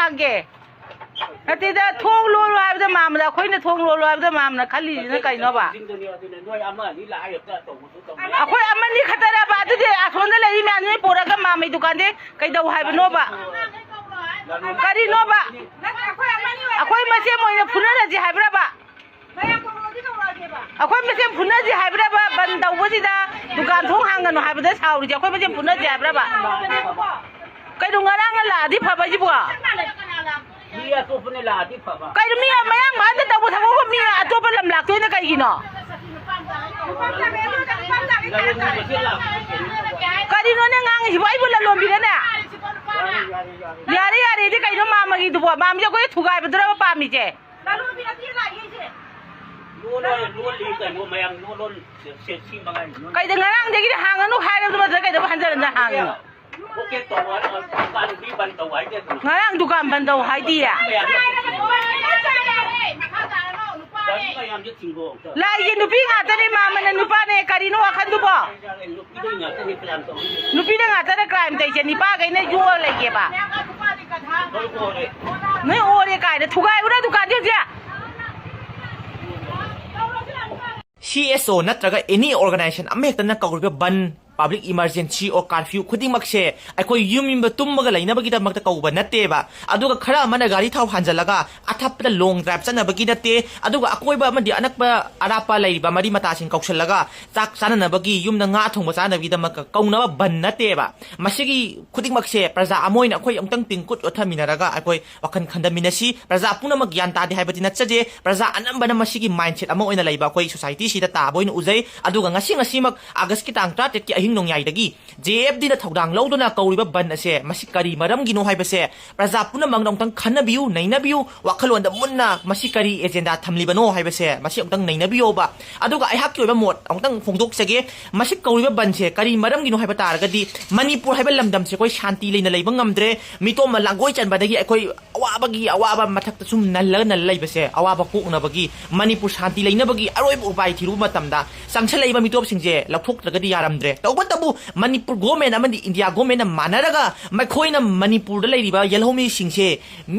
hange ati da thong lo lo hai da mam da khoi na thong lo lo hai da mam na khali na kai no ba akhoi amani khatara ba adu de athon da lai ma ni pura ka mam dukan de kai da hai ba no ba kari no ba akhoi ma se moi na phuna na ji hai bra ba akhoi ma se phuna ji hai bra ba ban da wo ji da dukan thong hang ga no hai ba da sau ji akhoi ma se phuna ji hai bra ba kai du ngarang la di pha ba ji bo Dia tu pun lah di apa? Kau ni mayang mana tahu tahu kau ni atau pelam lak tu ni kau gino. Kau ni nona ngang hiwai pun lalu bila ni. Yari yari ni kau ni mama gitu buat mama je kau thugai betul apa pami je. Lalu bila dia lagi je. Lulun lihat kau mayang lulun sesi mangan. Kau dengar orang jadi hangan tu hai tu betul kau tu hantar anda hang. Okey tahu kan di bantau aja tu. Ngarang dukan bantau hai dia. Lagi nupi ngata ni mama na nupa ni karino akan tu bo. Nupi dah ngata ni crime tu je nipa kau ni jual lagi apa? Ni orang kau ni thugai udah dukan dia je. CSO नत्रगा any organization अमेक्तना कौरबे बन public emergency or curfew खुदिमक से अखोई युमिम तुमगा लैनबगी दमक कौबा नतेबा अदुगा खरा मन गाड़ी थाव हांजलगा अथपदा long drive चनबगी नते अदुगा अकोइबा अमदि अनकबा अरापा लैबा मरी मतासिन कौशलगा चाक चाननबगी Yamuna nga thongba चानबगी दमक कौनबा बन नतेबा मसिगी खुदिमक से प्रजा अमोइना अखोई अमतंग पिंकुट ओथमिनरगा अखोई वखन खंदमिनसी प्रजा पुनमक ज्ञान तादे हाइबति नचजे प्रजा अनंबना मसिगी माइंडसेट अमा ओइना लैबा अखोई सोसाइटी सिदा ताबोइन उजै अदुगा ngasi ngasimak अगस्त की तांग 37 की अहिंग नोंयाइदगी JFD ना थौदांग लौदुना कौरिबा बन असे मसि करी मरमगिनो हाइबसे प्रजा पुनमक नोंतंग खनबियु नैनबियु वाखलोंदा मुन्ना मसि करी एजेंडा थमलिबनो हाइबसे मसि ओंतंग नैनबियोबा अदुगा आइहाक की ओइबा मोट ओंतंग फोंदोकसगे मसि कौरिबा बनसे करी मरमगिनो हाइबा तारगदी मणिपुर हाइबा लमदम से कोई शांति लेना लैबा ngamdre मितोम लांगोय चनबदगी अखोई अवाबगी अवाबा मथक्ता सुम नल्ल नल लैबसे अवाबा कोकनबगी मणिपुर शांति लेनबगी अरोइब उपाय थिरु मतमदा संगछलैबा मितोप सिंजे लौथोक्त्रगदी यारमद्रे तौबा तबु मणिपुर गवर्नमेंट अमदि इंडिया गवर्नमेंट मानरगा मखोइना मणिपुर लैरिबा यलहोमी सिंसे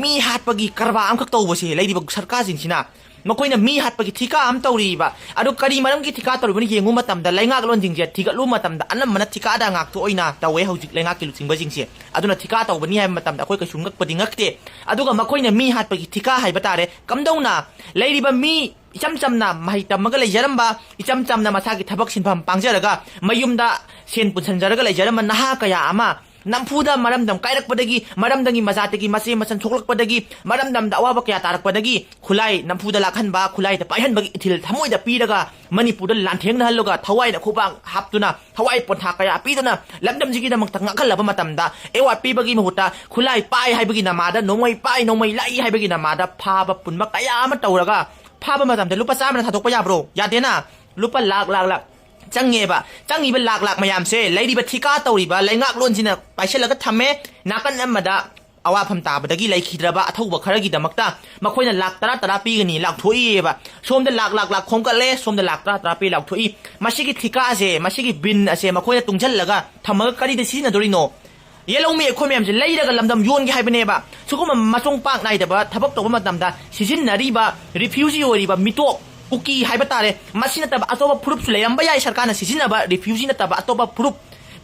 मी हाटपगी करबा अमखक तौबसे लैरिबा सरकार सिंसिना मखोइना मी हाटपगी थिका अम तौरिबा अदु करी मरमगी थिका तौरिबनि येंगु मतमदा लैंगाक लोन जिंजे थिगलु मतमदा अनमना थिका दा ngak to oina tawe hojik लैंगाक ki luchingba jingse aduna thika tawbani hai matamda akoi ka sungak padi ngakte aduga makoina mi hatpagi thika hai batare kamdongna leiriba mi इचम चमना माहि तमगा लेजरमबा इचम चमना मसागी थबक सिनफम पांगजरगा मयुमदा सेन पुनसनजरगा लेजरम नहा कया अमा नमफुदा मरमदम कायरकपदगी मरमदंगी मजातगी मसे मसन थोकलकपदगी मरमदमदा अवाबा कया तारकपदगी खुलाई नमफुदा लाखनबा खुलाई द पायहनबगी इथिल थमोइदा पीरगा मणिपुरदा लांथेंगना हल्लोगा थवाइदा खुबांग हापतुना थवाइ पोंथा कया पीदुना लमदमजिगी दमक ngakhalaba matamda ewa pibagi mahuta खुलाई पाय हाइबगी नमादा नोंगै पाय नोंगै लाई हाइबगी नमादा फाबा पुनबा कया अमा तौरगा फाबा मतमदा लुपा चामना थादोकपा याब्रो यादेना लुपा लाख लाख लाख चंगेबा चंगीबा लाख लाख मयाम से लैरिबा थिका तौरिबा लैंगाक लोनसिना पाइसलगा थमे नाकन अमदा अवाफम ताबदगी लैखिद्रबा अथौबा खरगी दमक्ता मखोइना लाख 10 पीगनी लाख थोइएबा सोमदा लाख लाख लाख खोंकले सोमदा लाख 10 पी लाख थोइ मसिगी थिका से मसिगी बिन असे मखोइना तुंगजलगा थमगा करिदे सिनादोरिनो येलोमी एखोमेम से लैरगा लमदम योनगे हाइबनेबा सुकुमा मचोंग पाक नाइदबा थबक तोबा मतमदा सिजिनरिबा रिफ्यूजी ओरिबा मितो उकी हाइबा तारे मसिना तब अतोबा प्रूफ लेरंबा याय सरकारना सिजिनबा रिफ्यूजी न तब अतोबा प्रूफ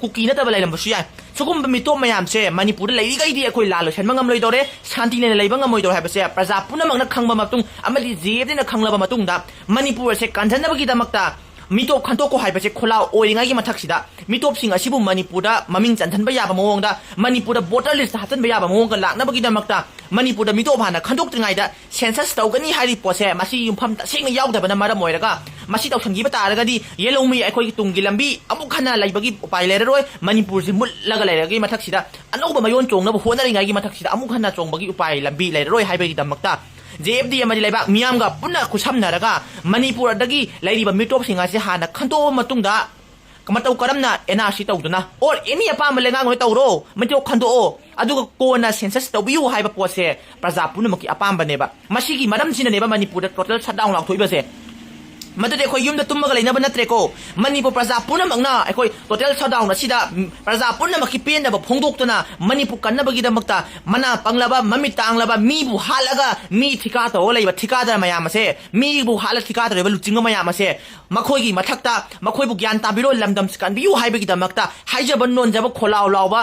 कुकी न तब लेरंबसु याय सुकुम मितो मयाम से मणिपुर लैरिगैदि एखोइ लालो छनमंगम लैदोरे शांति ने लैबा ngमोइदो हाइबसे प्रजा पुनमंगना खंगबा मतुंग अमदि जेबदिना खंगलबा मतुंगदा मणिपुर से कांजनबगी दमक्ता मिटोप खंतोको हाइबसे खोला ओइरिंगागी मथक्सिदा मिटोप सिंग असिबु मणिपुरदा ममिंग चंथनबा याबा मोंगदा मणिपुरदा वोटर लिस्ट हातनबा याबा मोंगका लाकनबगी दमक्ता मणिपुरदा मिटोप हाना खंतोक्त्रिङाइदा सेंसस तौगनी हारि पोसे मसि युमफम तसेंग याउदबना मरम ओइरगा मसि तौसंगिबा तारगदी येलोमी अखोइगी तुंगी लंबी अमुक खना लैबगी उपाय लेररोय मणिपुर से मुल्लगा लैरगी मथक्सिदा अनौबा मयोन चोंगनबा होनरिङागी मथक्सिदा अमुक खना चोंगबगी उपाय लंबी लेररोय हाइबगी दमक्ता JFD अमदि लैबाक मियामगा पुन्ना खुसमनरगा मणिपुरदगी लैरिबा मिटोप सिंगासे हाना खंतो मतुंगदा कमतौ करमना NRC तौदुना और एनी अपाम लेंगांग होय तौरो मिटो खंदो अदुगा कोना सेंसस तौबियु हाइबा पोसे प्रजा पुनमकी अपाम बनेबा मसिगी मरम सिननेबा मणिपुरदा टोटल शटडाउन लाउथोइबसे मदुदे अखोई युम दा तुम्मगा लेनब नत्रेको मणिपुर प्रजा पुनमकना अखोई टोटल शटडाउन असिदा प्रजा पुनमकी पेनब फोंदोक्तुना मणिपुर कन्नबगिदमक्ता मना पंगलबा ममित तांगलबा मीबु हालगा मी ठिका तो लेबा ठिकादार मयाम असे मीबु हाल ठिकादार लेबा लुचिंग मयाम असे मखोइगी मथक्ता मखोइबु ज्ञान ताबिरो लमदम स्कानबियु हाइबगिदमक्ता हाइजब नोनजब खोलाव लावबा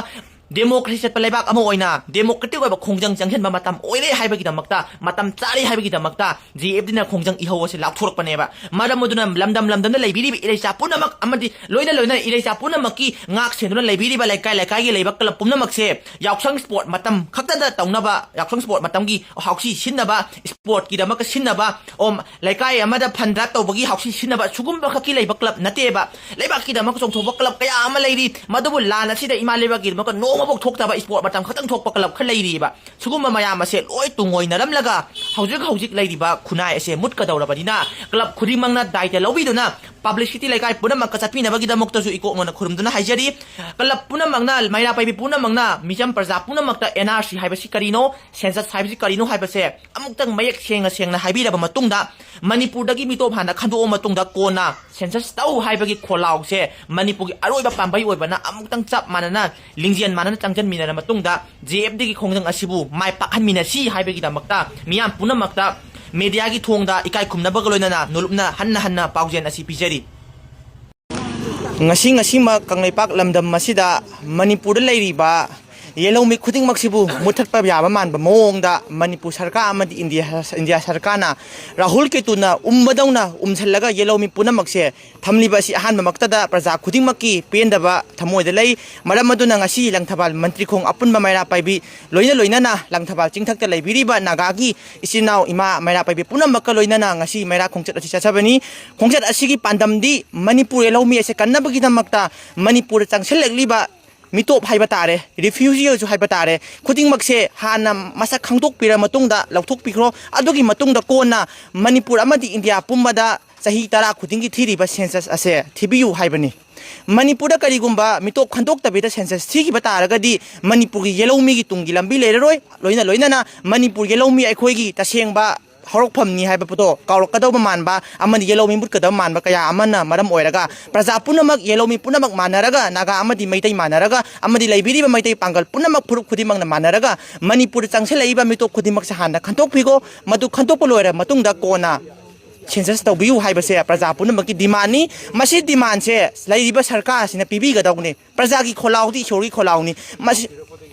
डेमोक्रेसी चटपा लेबाक अमा ओइना डेमोक्रेटिक ओइबा खोंजंग चंगहेनबा मतम ओइरे हाइबगिदमक्ता मतम चारि हाइबगिदमक्ता जीएफडीना खोंजंग इहौसे लाथोरकपनेबा मरम मदुना लमदम लेबिरिबि इरेचा पुनमक अमदि लोइना इरेचा पुनमकी ngak सेनुना लेबिरिबा लाइकाई लेबा क्लब पुनमकसे याउसंग स्पोर्ट मतम खक्तदा तौनबा याउसंग स्पोर्ट मतमगी हाउसी सिन्नबा स्पोर्ट किदमक सिन्नबा ओम लाइकाई अमदा फंड्रा तौबगी हाउसी सिन्नबा सुगुम्बा खकी लेबा क्लब नतेबा लेबा किदमक चोंथोबा क्लब कया अमा लेरि मदुबु लान असिदा इमा लेबा किदमक नो मबोक थोक्तबा स्पोर्ट मतम खतंग थोक्पा क्लब ख लेरिबा सुगुम्बा मयाम असे लोइ तुंगोइनरमलगा हौजिक लेरिबा खुनाय असे मुटकदौरबदिना क्लब खुदिमंगना दायित्व लौबिदुना पब्लिसिटी लाइकाई पुनमक चटपिनबगिदमक्तसु इकोमोना खुरुमदुना हाइजरी क्लब पुनमंगना मैरा पाइबि पुनमंगना मिजम प्रजा पुनमक्ता एनआरसी हाइबसि करिनो सेंसस हाइबसि करिनो हाइबसे अमुक्तंग मयक सेंगना हाइबिरबा मतुंगदा मणिपुरदगी मिटोप हाना खंदो मतुंगदा कोना सेंसस तौ हाइबगी खोलाउसे मणिपुरगी अरोइबा पांबाई ओइबना अमुक्तंग चप मानना लिंजियन मानना चंगजन मिनना मतुंगदा जेएफडीगी खोंजंग असिबु माय पाखनमिनसी हाइबगिदमक्ता मियाम पुनमक्ता मीडिया की थोंगदा इकाई खुमनबग लोइनना नुलुपना हन्ना पाउजेन असी पिजरी कंगलेपाक लमदम मसिदा मणिपुर लेरिबा येलोमी खुदिंगमक्सिबु मुथटपा याबा मानबा मोंगदा मणिपुर सरकार अमदि इंडिया सरकारना राहुल केतुना उम्बदौना उमसलगा येलोमी पुनमक्से थमलिबासी अहानबा मक्तदा प्रजा खुदिंगमक्की पेंदबा थमोयदा लै मरमदुना ngasi लंगथबाल मंत्री खोंग अपुनबा मैरा पाइबि लोइना लंगथबाल चिंगथक्ता लेबिरिबा नागागी इसिनाव इमा मैरा पाइबि पुनमक्का लोइना ngasi मैरा खोंगचत असि चचबनी खोंगचत असिगी पांदमदी मणिपुर येलोमी असे कन्नबगिदमक्ता मणिपुर चंगसेललिबा मिटोप हाइबा तारे रिफ्यूजियल्स हाइबा तारे खुदिंगमक्से हाना मसक खंगदोकपिरा मतुंगदा लौथोकपिख्रो अदुगी मतुंगदा कोना मणिपुर अमदि इंडिया पुम्बदा सही तरा खुदिंगी थीरिबा सेंसस असे थिबियु हाइबनी मणिपुर करिगुंबा मिटोप खंदोकतबिदा सेंसस थीगिबा तारगदी मणिपुरगी येलोमीगी तुंगी लंबी लेररोय लोइना मणिपुर येलोमी अखोइगी तसेंगबा हौरकफमनी हाइबा पतो काउरकदौबा मानबा अमदि येलोमी मुटकदब मानबा कया अमना मरम ओइरगा प्रजा पुनमक येलोमी पुनमक मानरगा नागा अमदि मैतै मानरगा अमदि लैबिरिबा मैतै पांगल पुनमक फुरुक खुदिमंगना मानरगा मणिपुर चंगसेलैबा मिटोप खुदिमक से हाना खंतोकफिगो मदु खंतोकप लोइरा मतुंगदा कोना सेंसस तौबियु हाइबसे प्रजा पुनमकी डिमांडनी मसी डिमांड से लैरिबा सरकार सिना पिबिगदौनी प्रजा की खोलाउदी इशोरगी खोलाउनी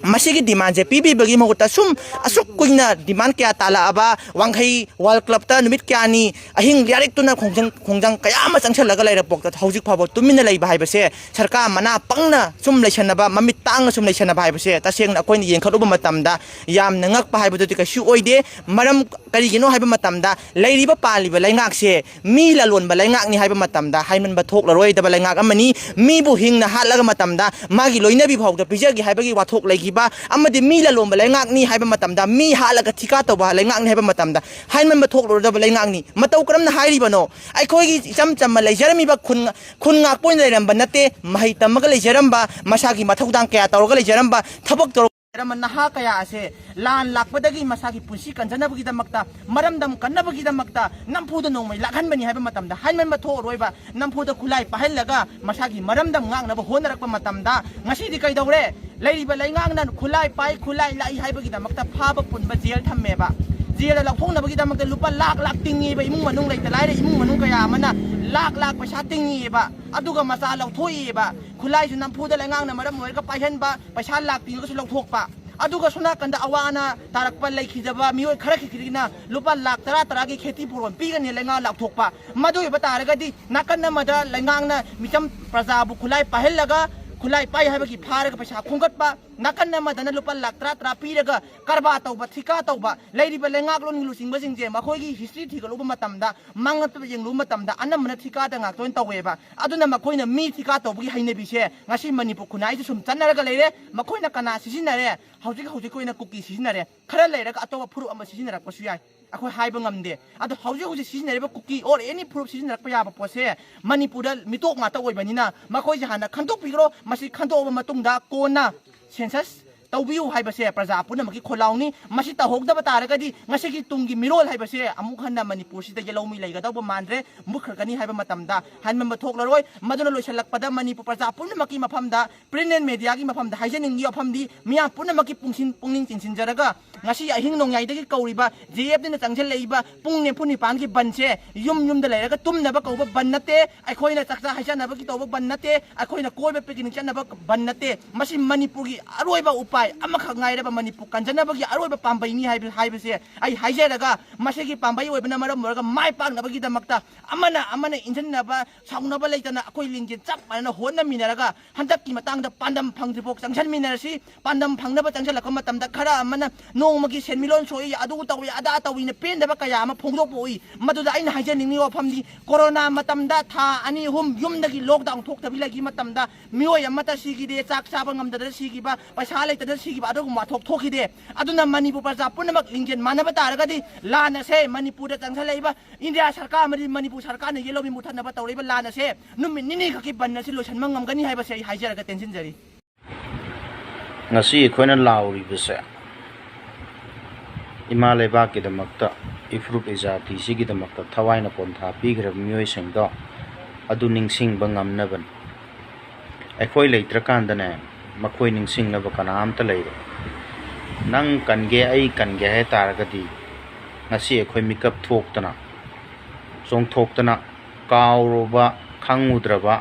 मसीगी डिमांड से पीबीबगी महुता सुम असुक कुइना डिमांड क्या तालाबा वांखै वर्ल्ड क्लब ता नुमित क्यानी अहिंग लियारिक तुना खोंजंग कया मा चंगछलगा लैरपोक ता हौजिक फाबो तुमिना लैबा हाइबसे सरकार मना पंगना सुम लैसनबा ममित तांग सुम लैसनबा हाइबसे तसेंगना अखोइन येंखलुबा मतमदा याम नंगक पा हाइबदुति कशु ओइदे मरम करिगिनो हाइबा मतमदा लैरिबा पालिबा लैंगाकसे मी ललोनबा लैंगाकनी हाइबा मतमदा हाइमनबा थोकलरोइदबा लैंगाक अमनी मीबु हिंगना हालगा मतमदा मागी लोइनबि भावदा पिजगी हाइबगी वाथोक लैगिबा अमदि मी ललोनबा लैंगाकनी हाइबा मतमदा मी हालगा थिका तौबा लैंगाकनी हाइबा मतमदा हाइमनबा थोकलरोदबा लैंगाकनी मतौ करमना हाइरिबनो अखोइगी चमचम लैजरमिबा खुन ngak पोइन लैरमबा नते महै तमगा लैजरमबा मसागी मथौदांग कया तौरगा लैजरमबा थबक तौर नहा कया असे लान लापदगी मसागी पुंसी कंजनबगिदमक्ता मरमदम कन्नबगिदमक्ता नमफुद नोंमै लाखनबनी हाइबा मतमदा हाइमनबा थोरोइबा नमफुद खुलाई पहलगा मसागी मरमदम ngangnaba होनरकपा मतमदा ngasiदी कैदौरे लैरिबा लैंगांगना खुलाई पाइ खुलाई लाई हाइबगिदमक्ता फाबा पुनबा जेल थम्मेबा जेल लौथोंनबगिदमक्ता लुपा लाख तिंगीबा इमुंग मनुंग लैता लाइरे इमुंग मनुंग कया अमना लाख पैसा तिंगीबा अदुगा मसा लौथोइबा खुलाइसु नमफुदा लैंगांगना मरम ओइरगा पाइहनबा पैसा लाख तिंगसु लौथोकपा अदुगा सोना कंदा अवाना तारकपा लैखिजबा मियोय खरा खिखिरिना लुपा लाख तरा की खेती पुरोन पीगनी लैंगा लाथोकपा मदुइबा तारगदी नाकन्ना मदा लैंगांगना मिचम प्रजाबु खुलाई पाहलगा खुलाई पाई हाइबगी फारगा पैसा खुंगटपा नाकन्ना मदना लुपा लाख तरा पीरगा करबा तौबा थिका तौबा लैरिबा लैंगाकलोन लुसिंगबसिंगजे मखोइगी हिस्ट्री थिगलुबा मतमदा मांगतबा येंगलु मतमदा अनमना थिका दा ngaktoin तौवेबा अदुना मखोइना मी थिका तौबगी हाइनेबिसे ngasi मणिपुर खुनाइजु सुम चन्नरगा लैरे मखोइना कना सिजिनरे हौजिक कोइना कुकी सिजिनरे खरा लैरगा अतोबा फुरु अमा सिजिनरकपसु याय अखोइ हाइबा ngamde अदु हौजिक सिजिनरेबा कुकी और एनी फुरु सिजिनरकपा याबा पोसे मणिपुरदा मिटोक ngata ओइबनिना मखोइ हाना खंदोक पिग्रो मसी खंदोबा मतुंगदा कोना census tawbiu haibase praja punamaki kholauni masi tahogdaba taragadi ngasigi tungi mirol haibase amuk hanna manipur sida yelomi leigadaba mandre mukhragani haiba matamda hanmamba thoklaroi maduna loisalakpada manipur praja punamaki mafamda print and media gi mafamda haijening gi afamdi miya punamaki pungning chinsinjaraga ngasi ahing nongyai kauriba jf dina changjel leiba pungne phuni pan gi banse yum da leiraga tumnaba kauba bannate aikhoina chakcha haisanaba gi toba bannate aikhoina koiba picnic chanaba bannate masi manipur gi aroiba upai amakha ngairaba manipur kanjanaba gi aroiba pambaini haibase ai haijeraga masigi pambai oibna maram morga mai paknaba gi damakta amana injannaba saunaba leitana akoi lingjin chap mana honna minaraga handakki matangda pandam phangdribok changsan minarasi pandam phangnaba changsalakka matamda khara amana nongmagi senmilon soi adu tawi ada tawina pendaba kaya ama phongdokpoi maduda aina haijaningni wafamdi corona matamda tha ani hum yumdagi lockdown thoktabi lagi matamda mioi amata sigide chak chaba ngamdada sigiba paisa leitana sigiba adu mathok thokide aduna manipur praja punamak lingjen manaba taragadi lana se manipur da changsalaiba india sarkar amadi manipur sarkar ne yelomi muthanaba tawriba lana se numit nini khaki banna si losan mangamgani haibase ai haijaraga tension jari ngasi khoina lauri bese Imale baki da makta ifrup izati sigi da makta thawaina pontha pigrab mioi singdo adu ningsing bangam naban Eikhoi leitrakan dane makhoi ningsing na bakana amta leiro nang kange ai kange he taragadi ngasi Eikhoi mikap thoktana song thoktana kawroba khangudraba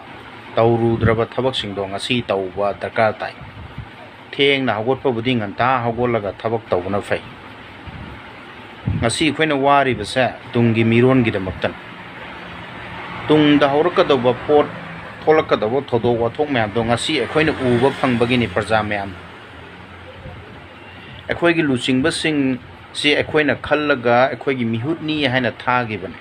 tawrudraba thabak singdo ngasi tawba darkar tai theng na hagotpa budi nganta hagolaga thabak tawna fai ngasi khoina wari basa tungi miron gi damaktan tung da horkadaba pot tholakadaba thodo wa thok myam do ngasi khoina uba phangbagi ni praja myam Eikhoi gi luching basing si khoina khallaga Eikhoi gi mihut ni haina thagi ban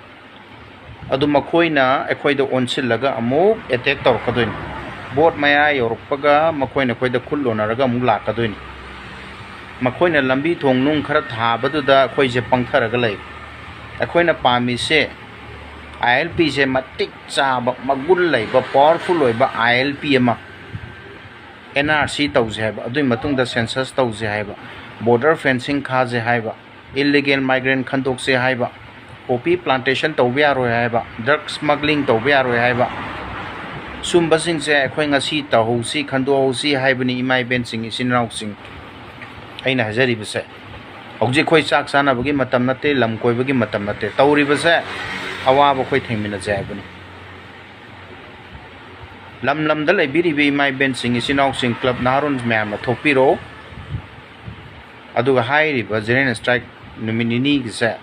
adu makhoina Eikhoi da onsillaga amuk attack tor kadoin bot maya yorpaga makhoina khoida khullonaraga amuk lakadoin makhoina lambi thongnung khara thabadуда khoise pangtharaga lei akhoina pami se ILP se matik chaba magul leiba powerful oiba ILP ama NRC tawje haiba adui matungda census tawje haiba border fencing khaje haiba illegal migrant khandokse haiba poppy plantation tawbe aroi haiba drug smuggling tawbe aroi haiba sumba sing se akhoi ngasi tahosi khandosi haibani imai ben sing isinrau sing aina hajari bese hauji khoi chak sana bagi matam nate lam koi bagi matam nate tauri bese awa ba khoi thengmina jaibani lam da lai biri be mai ben sing isinau sing club narun ma'am na thopiro aduga hairi ba general strike nominini gisa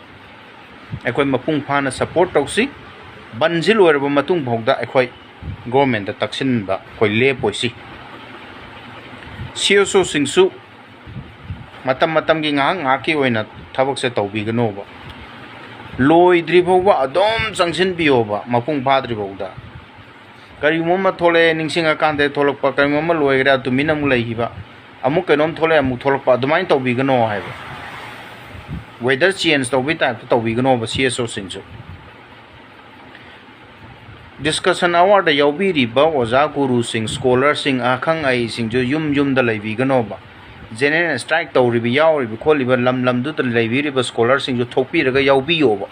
akhoi mapung phana support tausi banjil orba matung bhogda akhoi government da taksin ba khoi le poisi CSO singsu matam gi ngaki oina thabak se tawbi gano ba loi dribo ba adom changsin biyo ba mapung phadri bauda kari momma thole ningsinga kande tholok pa kari momma loi gra tu minam lei hiba amuk kenom thole amuk tholok pa adumain tawbi gano haiba weather change tawbi ta tawbi gano ba CSO singsu discussion award da yawbi ri ba oja guru sing scholar sing akhang ai sing jo yum da leibi gano ba general strike tawribi yawribi kholiba lam du ta leibiri ba scholar sing jo thokpi raga yawbi yoba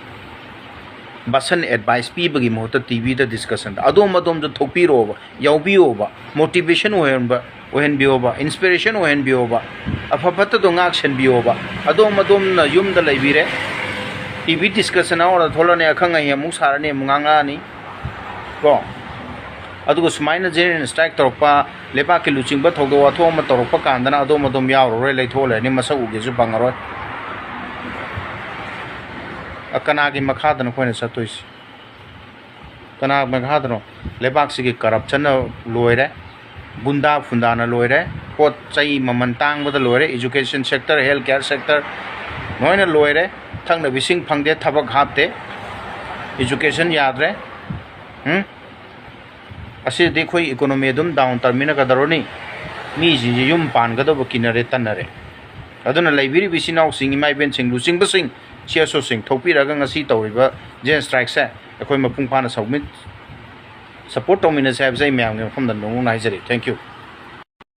basan advice pi bagi mohta tv da discussion da adom jo thokpi roba yawbi yoba motivation ohen bioba inspiration ohen bioba afapata do action bioba adom na yum da leibire tv discussion awara tholane akhanga ya mu sarane munganga ni ko adugo sumaina general strike torpa lepa ke luching ba thodo wa thoma torpa kandana adom yaw roi lai thole ni masa uge ju bangaro akana gi makhadana khoina satois kana makhadano lebak sigi corruption loire gunda fundana loire pot chai mamantang ba loire education sector health care sector noina loire thangna bising phangde thabak hapte education yadre असे देखो economy एकदम down terminal का दरोनी मी जी yum पान का दो किनरे तनरे अदुना library बिसिनाउ सिंग माइ Ben सिंग लुसिंग busing CSO सिंग थोपी रगा ngasi तौरिबा जेन strike से अखोय मपुंग फाना submit support तौमिना से हाबजै म्याम ने फमदन नोंग नाइजरी थैंक यू